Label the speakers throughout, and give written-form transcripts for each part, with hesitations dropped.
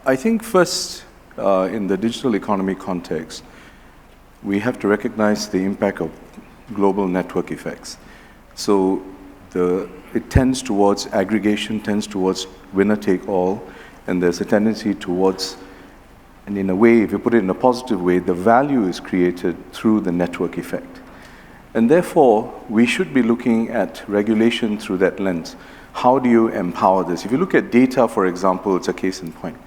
Speaker 1: I think first, in the digital economy context, we have to recognize the impact of global network effects. So it tends towards aggregation, tends towards winner-take-all, and there's a tendency towards, and in a way, if you put it in a positive way, the value is created through the network effect. And therefore, we should be looking at regulation through that lens. How do you empower this? If you look at data, for example, it's a case in point.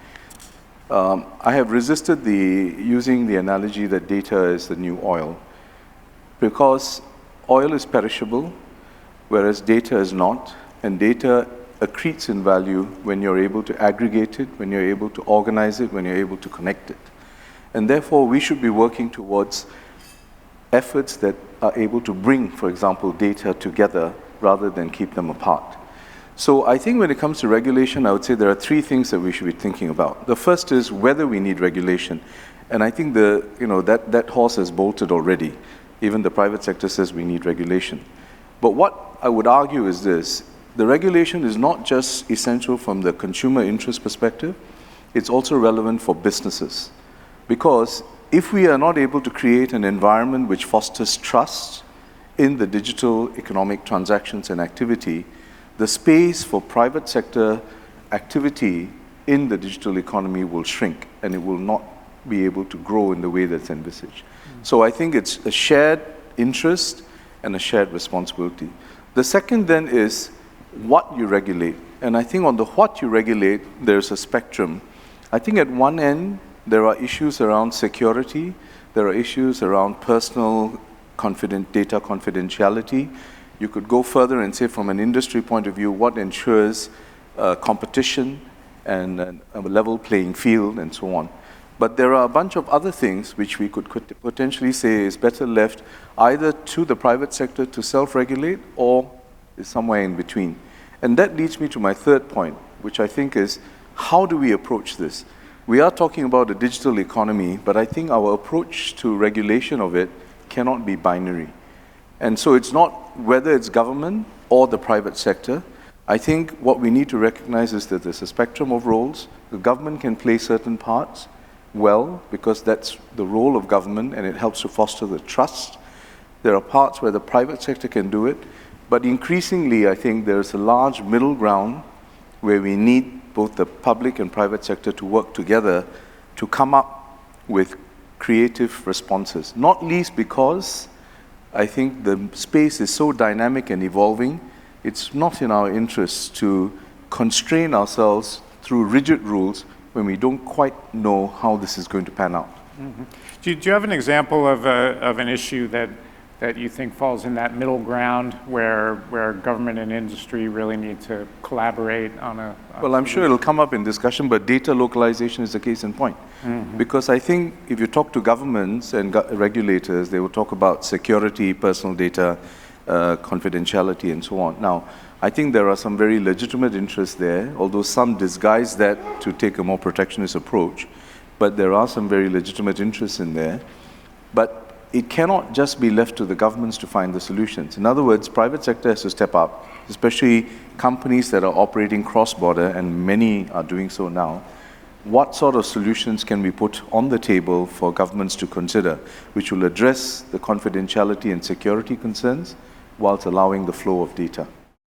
Speaker 1: I have resisted using the analogy that data is the new oil, because oil is perishable, whereas data is not, and data accretes in value when you're able to aggregate it, when you're able to organize it, when you're able to connect it. And therefore, we should be working towards efforts that are able to bring, for example, data together rather than keep them apart. So I think when it comes to regulation, I would say there are three things that we should be thinking about. The first is whether we need regulation. And I think that horse has bolted already. Even the private sector says we need regulation. But what I would argue is this: the regulation is not just essential from the consumer interest perspective, it's also relevant for businesses. Because if we are not able to create an environment which fosters trust in the digital economic transactions and activity, the space for private sector activity in the digital economy will shrink, and it will not be able to grow in the way that's envisaged. So I think it's a shared interest and a shared responsibility. The second then is what you regulate. And I think on the what you regulate, there's a spectrum. I think at one end, there are issues around security, there are issues around personal data confidentiality. You could go further and say from an industry point of view, what ensures competition and a level playing field and so on. But there are a bunch of other things which we could potentially say is better left either to the private sector to self-regulate or is somewhere in between. And that leads me to my third point, which I think is, how do we approach this? We are talking about a digital economy, but I think our approach to regulation of it cannot be binary. And so it's not whether it's government or the private sector. I think what we need to recognize is that there's a spectrum of roles. The government can play certain parts well, because that's the role of government and it helps to foster the trust. There are parts where the private sector can do it, but increasingly I think there's a large middle ground where we need both the public and private sector to work together to come up with creative responses, not least because I think the space is so dynamic and evolving, it's not in our interest to constrain ourselves through rigid rules when we don't quite know how this is going to pan out.
Speaker 2: Mm-hmm. Do you have an example of an issue that you think falls in that middle ground where government and industry really need to collaborate on a
Speaker 1: Well, I'm sure it'll come up in discussion, but data localization is a case in point. Mm-hmm. Because I think if you talk to governments and regulators, they will talk about security, personal data, confidentiality, and so on. Now, I think there are some very legitimate interests there, although some disguise that to take a more protectionist approach, but there are some very legitimate interests in there. But it cannot just be left to the governments to find the solutions. In other words, private sector has to step up, especially companies that are operating cross-border, and many are doing so now. What sort of solutions can we put on the table for governments to consider, which will address the confidentiality and security concerns whilst allowing the flow of data?